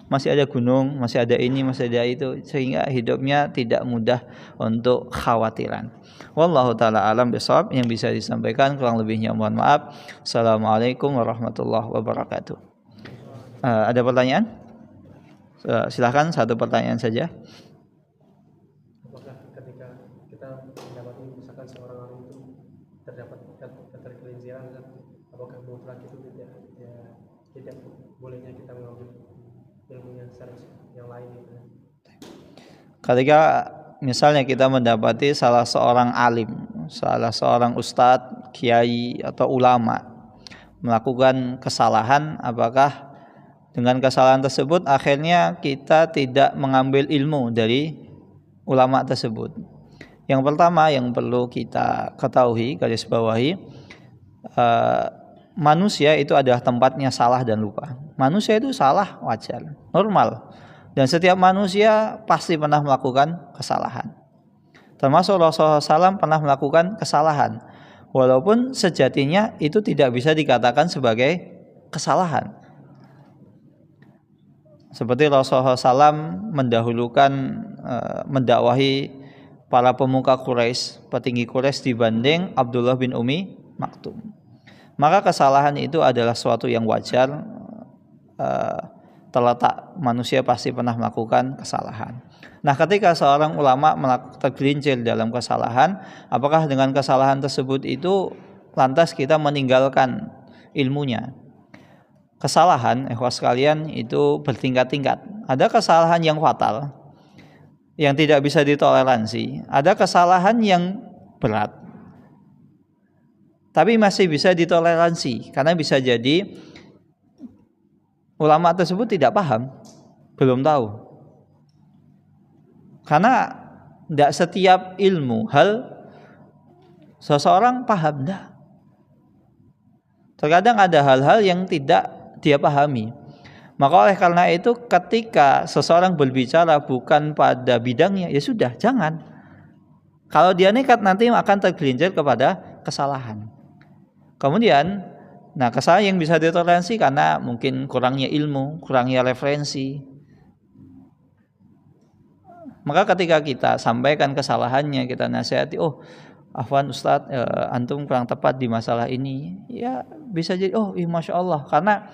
masih ada gunung, masih ada ini, masih ada itu, sehingga hidupnya tidak mudah untuk khawatiran. Wallahu taala alam bisawab. Yang bisa disampaikan, kurang lebihnya mohon maaf. Assalamualaikum warahmatullahi wabarakatuh. Ada pertanyaan? Silahkan, satu pertanyaan saja. Apakah ketika kita mendapati misalkan seorang orang itu terdapat ketergelinciran, apakah mutlak itu tidak bolehnya kita mengambil ilmunya secara yang lain gitu? Ketika misalnya kita mendapati salah seorang alim, salah seorang ustadz, kiai atau ulama melakukan kesalahan, apakah dengan kesalahan tersebut akhirnya kita tidak mengambil ilmu dari ulama tersebut? Yang pertama yang perlu kita ketahui, garis bawahi, manusia itu adalah tempatnya salah dan lupa. Manusia itu salah, wajar, normal. Dan setiap manusia pasti pernah melakukan kesalahan. Termasuk Rasulullah SAW pernah melakukan kesalahan. Walaupun sejatinya itu tidak bisa dikatakan sebagai kesalahan. Seperti Rasulullah SAW mendahulukan mendakwahi para pemuka Quraisy, petinggi Quraisy dibanding Abdullah bin Umi Maktum. Maka kesalahan itu adalah suatu yang wajar, terletak manusia pasti pernah melakukan kesalahan. Nah, ketika seorang ulama tergelincir dalam kesalahan, apakah dengan kesalahan tersebut itu lantas kita meninggalkan ilmunya? Kesalahan, ikhwas sekalian, itu bertingkat-tingkat. Ada kesalahan yang fatal, yang tidak bisa ditoleransi. Ada kesalahan yang berat, tapi masih bisa ditoleransi, karena bisa jadi ulama tersebut tidak paham, belum tahu. Karena tidak setiap ilmu hal seseorang paham, dah. Terkadang ada hal-hal yang tidak dia pahami. Maka oleh karena itu ketika seseorang berbicara bukan pada bidangnya, ya sudah, jangan. Kalau dia nekat nanti akan tergelincir kepada kesalahan. Kemudian, nah, kesalahan yang bisa ditoleransi karena mungkin kurangnya ilmu, kurangnya referensi. Maka ketika kita sampaikan kesalahannya, kita nasihati, oh afwan Ustadz, antum kurang tepat di masalah ini, ya bisa jadi, oh iya, Masya Allah, karena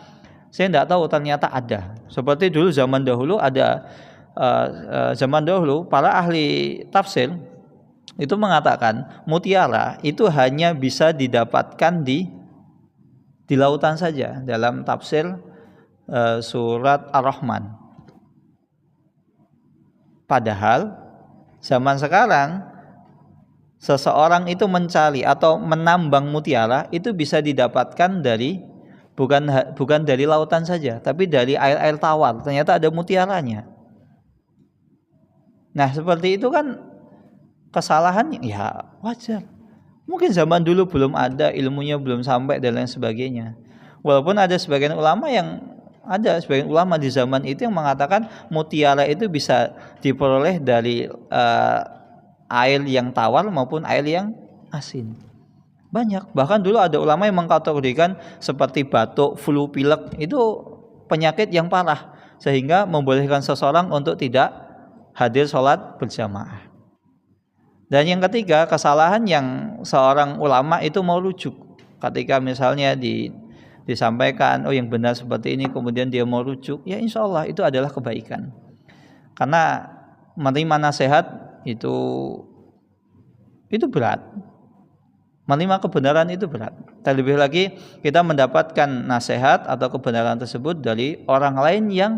saya tidak tahu ternyata ada. Seperti dulu zaman dahulu ada, zaman dahulu para ahli tafsir itu mengatakan mutiara itu hanya bisa didapatkan di lautan saja, dalam tafsir surat Ar-Rahman. Padahal zaman sekarang seseorang itu mencari atau menambang mutiara itu bisa didapatkan dari bukan dari lautan saja, tapi dari air-air tawar. Ternyata ada mutiaranya. Nah, seperti itu kan kesalahannya, ya wajar. Mungkin zaman dulu belum ada, ilmunya belum sampai dan lain sebagainya. Walaupun ada sebagian ulama di zaman itu yang mengatakan mutiara itu bisa diperoleh dari air yang tawar maupun air yang asin. Banyak. Bahkan dulu ada ulama yang mengkategorikan seperti batuk, flu, pilek itu penyakit yang parah, sehingga membolehkan seseorang untuk tidak hadir sholat berjamaah. Dan yang ketiga, kesalahan yang seorang ulama itu mau rujuk. Ketika misalnya disampaikan, oh yang benar seperti ini, kemudian dia mau rujuk, ya insya Allah itu adalah kebaikan. Karena menerima nasihat itu berat. Menerima kebenaran itu berat. Terlebih lagi kita mendapatkan nasihat atau kebenaran tersebut dari orang lain yang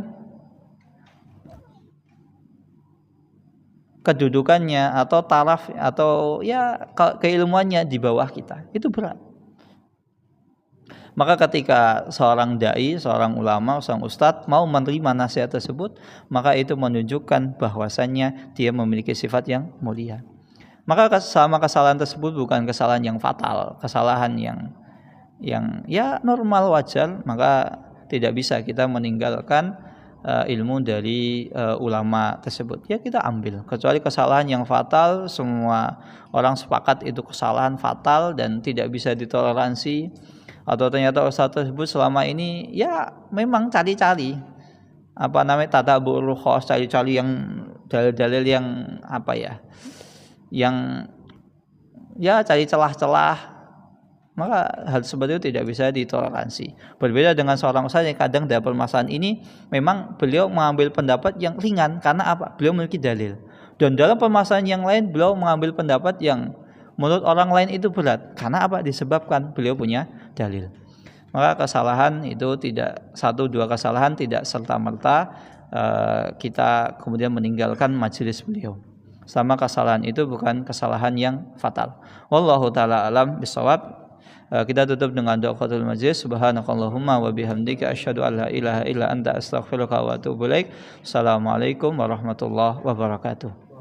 kedudukannya atau taraf atau ya keilmuannya di bawah kita. Itu berat. Maka ketika seorang dai, seorang ulama, seorang ustadz mau menerima nasihat tersebut, maka itu menunjukkan bahwasannya dia memiliki sifat yang mulia. Maka sama kesalahan tersebut bukan kesalahan yang fatal, kesalahan yang ya normal, wajar, maka tidak bisa kita meninggalkan ilmu dari ulama tersebut, ya kita ambil. Kecuali kesalahan yang fatal, semua orang sepakat itu kesalahan fatal dan tidak bisa ditoleransi, atau ternyata ustaz tersebut selama ini ya memang cari-cari tatabbur rukhas, cari-cari yang dalil-dalil yang yang cari celah-celah, maka hal seperti itu tidak bisa ditoleransi. Berbeda dengan seorang ustaz yang kadang dalam permasalahan ini memang beliau mengambil pendapat yang ringan karena beliau memiliki dalil, dan dalam permasalahan yang lain beliau mengambil pendapat yang menurut orang lain itu berat karena disebabkan beliau punya dalil. Maka kesalahan itu tidak, 1-2 kesalahan tidak serta-merta kita kemudian meninggalkan majelis beliau. Sama kesalahan itu bukan kesalahan yang fatal. Wallahu taala alam bisawab. Kita tutup dengan doa qatul majlis. Subhanakallahumma wa bihamdika asyhadu an la ilaha illa anta astaghfiruka wa atubu ilaik. Assalamualaikum warahmatullahi wabarakatuh.